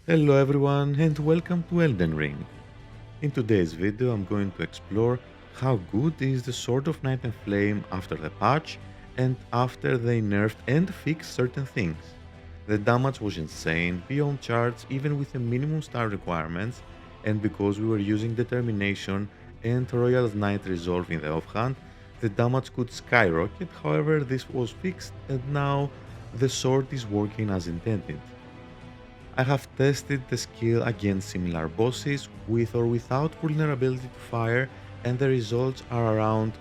Hello everyone and welcome to Elden Ring. In today's video I'm going to explore how good is the Sword of Night and Flame after the patch and after they nerfed and fixed certain things. The damage was insane, beyond charts even with the minimum star requirements, and because we were using Determination and Royal Knight Resolve in the offhand, the damage could skyrocket. However, this was fixed and now the sword is working as intended. I have tested the skill against similar bosses with or without vulnerability to fire, and the results are around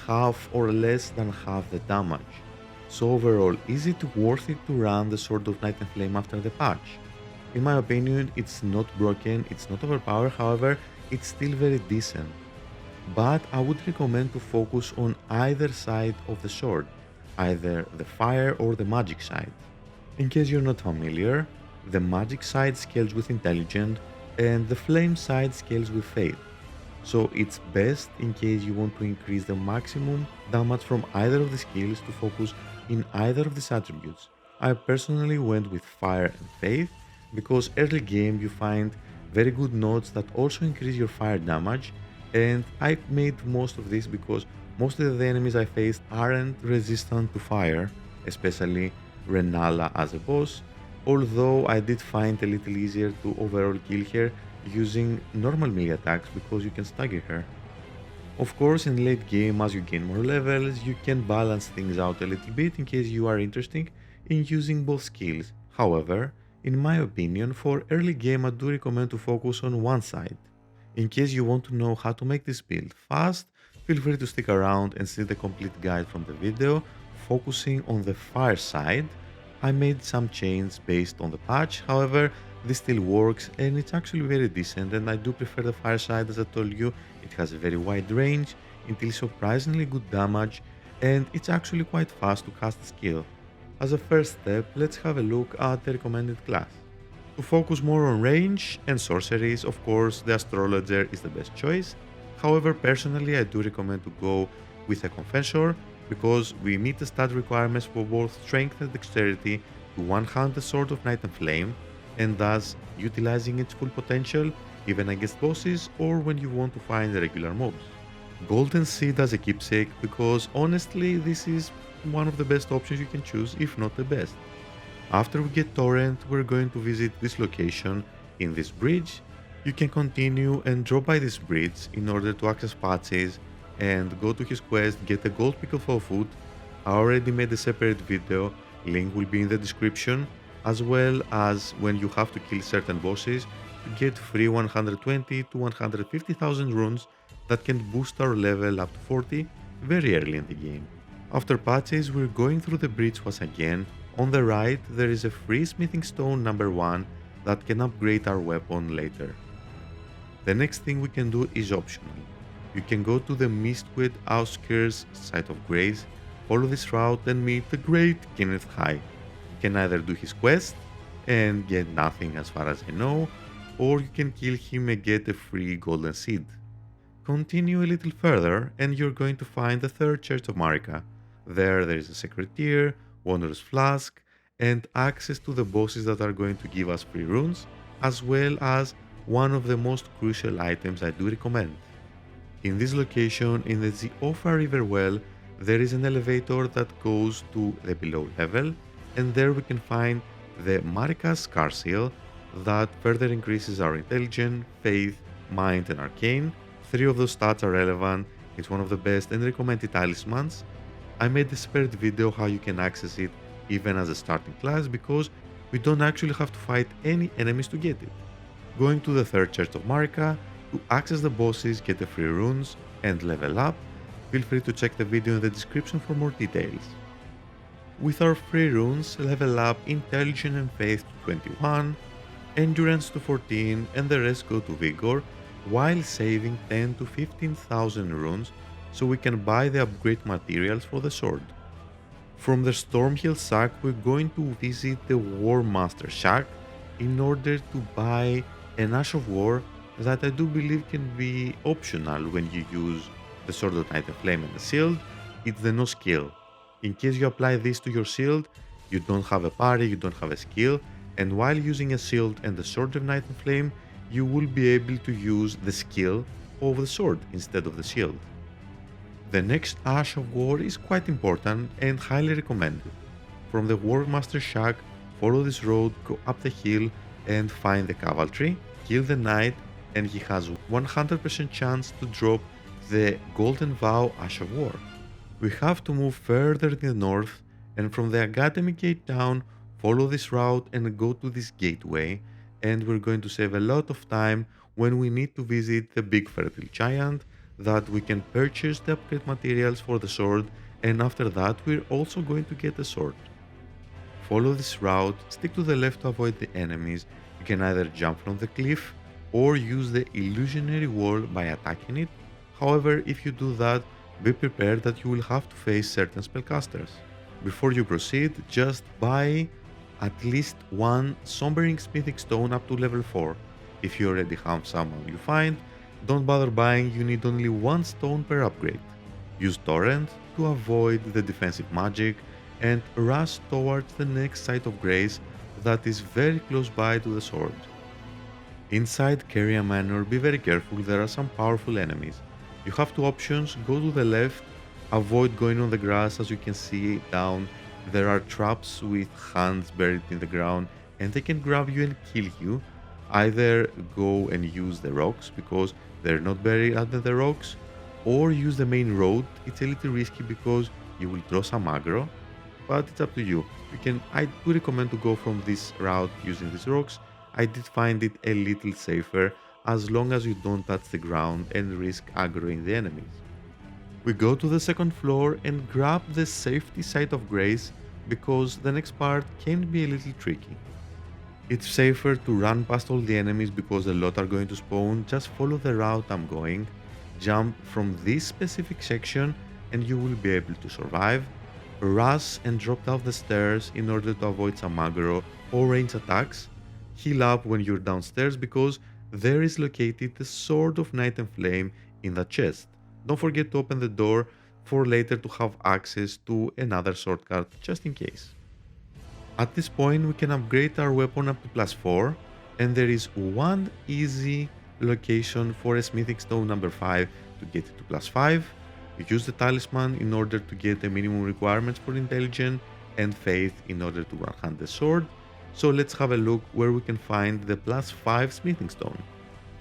half or less than half the damage. So overall, is it worth it to run the Sword of Night and Flame after the patch? In my opinion, it's not broken, it's not overpowered, however, it's still very decent. But I would recommend to focus on either side of the sword, either the fire or the magic side. In case you're not familiar, the magic side scales with intelligence and the flame side scales with faith. So it's best in case you want to increase the maximum damage from either of the skills to focus in either of these attributes. I personally went with fire and faith because early game you find very good nodes that also increase your fire damage, and I made most of this because most of the enemies I faced aren't resistant to fire, especially Renala as a boss, although I did find a little easier to overall kill her using normal melee attacks because you can stagger her. Of course, in late game, as you gain more levels, you can balance things out a little bit in case you are interested in using both skills. However, in my opinion, for early game I do recommend to focus on one side. In case you want to know how to make this build fast, feel free to stick around and see the complete guide from the video, focusing on the fire side. I made some changes based on the patch, however, this still works and it's actually very decent, and I do prefer the fire side. As I told you, it has a very wide range, it deals surprisingly good damage, and it's actually quite fast to cast the skill. As a first step, let's have a look at the recommended class. To focus more on range and sorceries, of course, the astrologer is the best choice. However, personally, I do recommend to go with a confessor because we meet the stat requirements for both strength and dexterity to one-hand the Sword of Night and Flame, and thus utilizing its full potential even against bosses or when you want to find the regular mobs. Golden Seed as a keepsake because honestly this is one of the best options you can choose, if not the best. After we get Torrent, we're going to visit this location in this bridge. You can continue and drop by this bridge in order to access patches and go to his quest, get a gold pickle for food. I already made a separate video, link will be in the description, as well as when you have to kill certain bosses to get free 120 to 150,000 runes that can boost our level up to 40 very early in the game. After patches, we're going through the bridge once again. On the right, there is a free smithing stone number 1 that can upgrade our weapon later. The next thing we can do is optional. You can go to the Mistwood outskirts site of Grace, follow this route and meet the great Kenneth High. You can either do his quest and get nothing as far as I know, or you can kill him and get a free golden seed. Continue a little further and you're going to find the third church of Marika. There is a secretaire, wondrous flask, and access to the bosses that are going to give us free runes, as well as one of the most crucial items I do recommend. In this location, in the Ziofa River well, there is an elevator that goes to the below level, and there we can find the Marika's Scar Seal that further increases our intelligence, faith, mind, and arcane. 3 of those stats are relevant, it's one of the best and recommended talismans. I made a separate video how you can access it even as a starting class because we don't actually have to fight any enemies to get it. Going to the third church of Marika, to access the bosses, get the free runes, and level up, feel free to check the video in the description for more details. With our free runes, level up Intelligence and Faith to 21, Endurance to 14, and the rest go to Vigor, while saving 10 to 15,000 runes so we can buy the upgrade materials for the sword. From the Stormhill sack, we're going to visit the War Master shack in order to buy an Ash of War that I do believe can be optional when you use the Sword of Night and Flame and the shield. It's the no skill. In case you apply this to your shield, you don't have a parry, you don't have a skill, and while using a shield and the sword of Night and Flame, you will be able to use the skill of the sword instead of the shield. The next Ash of War is quite important and highly recommended. From the Warmaster Shack, follow this road, go up the hill and find the cavalry, kill the knight, and he has 100% chance to drop the Golden Vow Ash of War. We have to move further in the north, and from the Academy Gate down, follow this route and go to this gateway, and we're going to save a lot of time when we need to visit the Big Fertile Giant, that we can purchase the upgrade materials for the sword, and after that we're also going to get the sword. Follow this route, stick to the left to avoid the enemies. You can either jump from the cliff or use the illusionary wall by attacking it. However, if you do that, be prepared that you will have to face certain spellcasters. Before you proceed, just buy at least one Sombering Smithing Stone up to level 4. If you already have someone you find, don't bother buying, you need only one stone per upgrade. Use Torrent to avoid the defensive magic and rush towards the next site of grace that is very close by to the sword. Inside Keria Manor, be very careful, there are some powerful enemies. You have two options, go to the left, avoid going on the grass. As you can see down, there are traps with hands buried in the ground and they can grab you and kill you. Either go and use the rocks because they're not buried under the rocks, or use the main road. It's a little risky because you will draw some aggro, but it's up to you. I do recommend to go from this route using these rocks. I did find it a little safer as long as you don't touch the ground and risk aggroing the enemies. We go to the second floor and grab the safety site of grace because the next part can be a little tricky. It's safer to run past all the enemies because a lot are going to spawn. Just follow the route I'm going, jump from this specific section and you will be able to survive. Rush and drop down the stairs in order to avoid some aggro or range attacks. Heal up when you're downstairs because there is located the Sword of Night and Flame in the chest. Don't forget to open the door for later to have access to another sword card just in case. At this point we can upgrade our weapon up to +4, and there is one easy location for a smithing stone number 5 to get it to +5. You use the talisman in order to get the minimum requirements for intelligence and faith in order to one-hand the sword. So let's have a look where we can find the +5 smithing stone.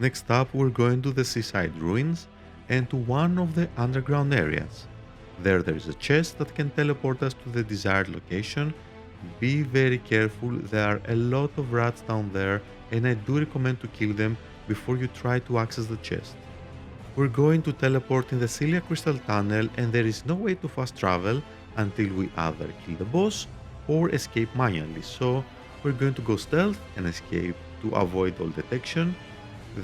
Next up we're going to the seaside ruins and to one of the underground areas. There is a chest that can teleport us to the desired location. Be very careful, there are a lot of rats down there and I do recommend to kill them before you try to access the chest. We're going to teleport in the Celia Crystal Tunnel and there is no way to fast travel until we either kill the boss or escape manually, so we're going to go stealth and escape to avoid all detection.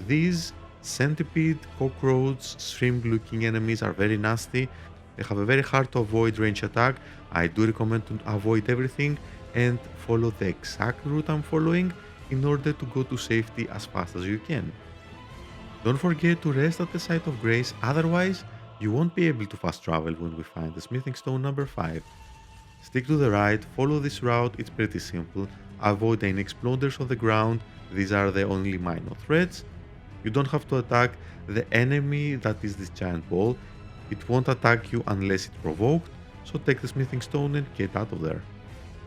These centipede, cockroach, shrimp looking enemies are very nasty. They have a very hard to avoid range attack. I do recommend to avoid everything and follow the exact route I'm following in order to go to safety as fast as you can. Don't forget to rest at the site of grace, otherwise you won't be able to fast travel when we find the smithing stone number 5. Stick to the right, follow this route, it's pretty simple. Avoid any exploders on the ground, these are the only minor threats. You don't have to attack the enemy that is this giant ball. It won't attack you unless it's provoked, so take the smithing stone and get out of there.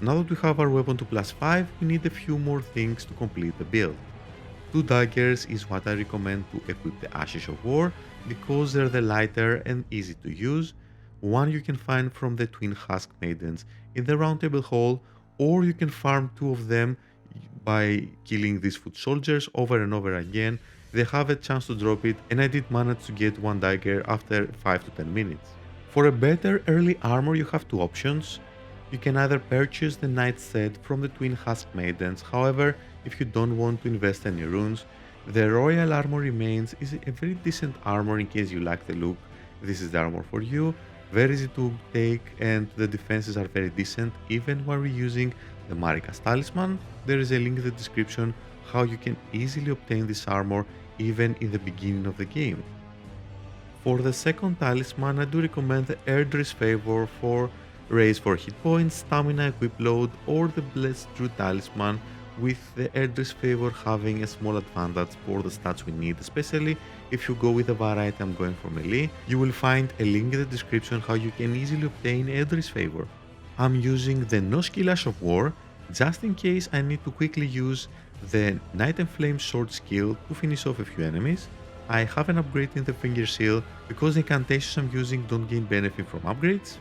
Now that we have our weapon to +5, we need a few more things to complete the build. 2 daggers is what I recommend to equip the Ashes of War because they're the lighter and easy to use. One you can find from the Twin Husk Maidens in the Round Table Hall, or you can farm 2 of them by killing these foot soldiers over and over again. They have a chance to drop it and I did manage to get 1 dagger after 5 to 10 minutes. For a better early armor you have 2 options. You can either purchase the Knight set from the Twin Husk Maidens, however if you don't want to invest any runes, the Royal Armor Remains is a very decent armor in case you like the look. This is the armor for you, very easy to take and the defenses are very decent even while reusing the Marika's Talisman. There is a link in the description how you can easily obtain this armor even in the beginning of the game. For the second talisman I do recommend the Erdre's Favor for raise for hit points, stamina, equip load, or the Blessed Druid Talisman with the Eldritch Favor having a small advantage for the stats we need, especially if you go with the variety I'm going for melee. You will find a link in the description how you can easily obtain Eldritch Favor. I'm using the no skill Ash of War just in case I need to quickly use the Night and Flame sword skill to finish off a few enemies. I have an upgrade in the finger seal because the incantations I'm using don't gain benefit from upgrades.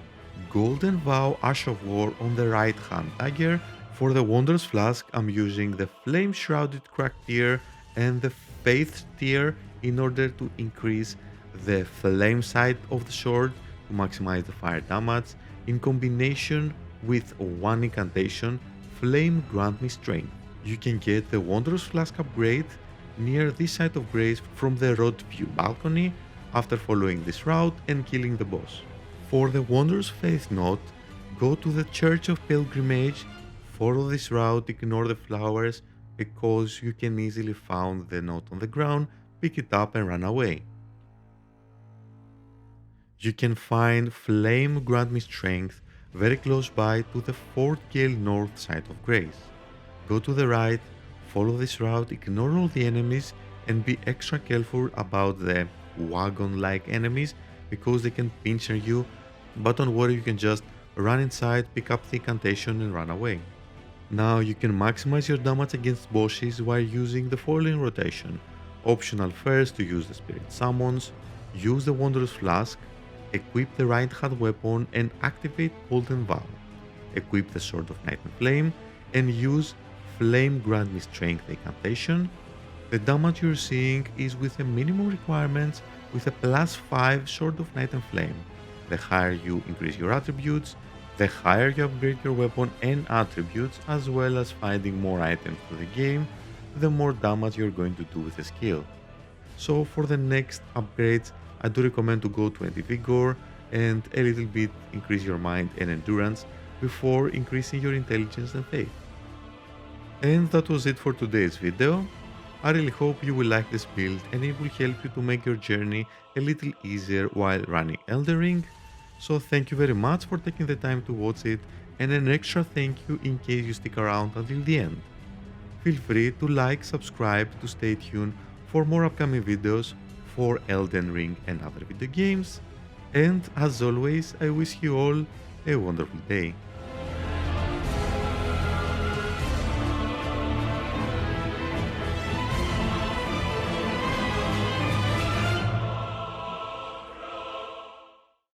Golden Vow Ash of War on the right hand dagger. For the Wondrous Flask I'm using the Flame Shrouded Crack tier and the Faith tier in order to increase the flame side of the sword to maximize the fire damage in combination with one incantation, Flame Grant Me Strength. You can get the Wondrous Flask upgrade near this side of grace from the Road View balcony after following this route and killing the boss. For the Wondrous Faith Note, go to the Church of Pilgrimage, follow this route, ignore the flowers because you can easily find the note on the ground, pick it up and run away. You can find Flame Grant Me Strength very close by to the Fort Gale north side of Grace. Go to the right, follow this route, ignore all the enemies and be extra careful about the wagon-like enemies because they can pincher you, but don't worry, you can just run inside, pick up the incantation and run away. Now you can maximize your damage against bosses while using the following rotation. Optional first to use the Spirit Summons, use the Wondrous Flask, equip the right hand weapon and activate Golden Vow. Equip the Sword of Night and Flame and use Flame Grant Me Strength incantation. The damage you're seeing is with a minimum requirements with a +5 Sword of Night and Flame. The higher you increase your attributes, the higher you upgrade your weapon and attributes, as well as finding more items to the game, the more damage you're going to do with the skill. So for the next upgrades, I do recommend to go 20 Vigor and a little bit increase your mind and endurance before increasing your intelligence and faith. And that was it for today's video. I really hope you will like this build and it will help you to make your journey a little easier while running Elden Ring. So thank you very much for taking the time to watch it and an extra thank you in case you stick around until the end. Feel free to like, subscribe to stay tuned for more upcoming videos for Elden Ring and other video games. And as always, I wish you all a wonderful day.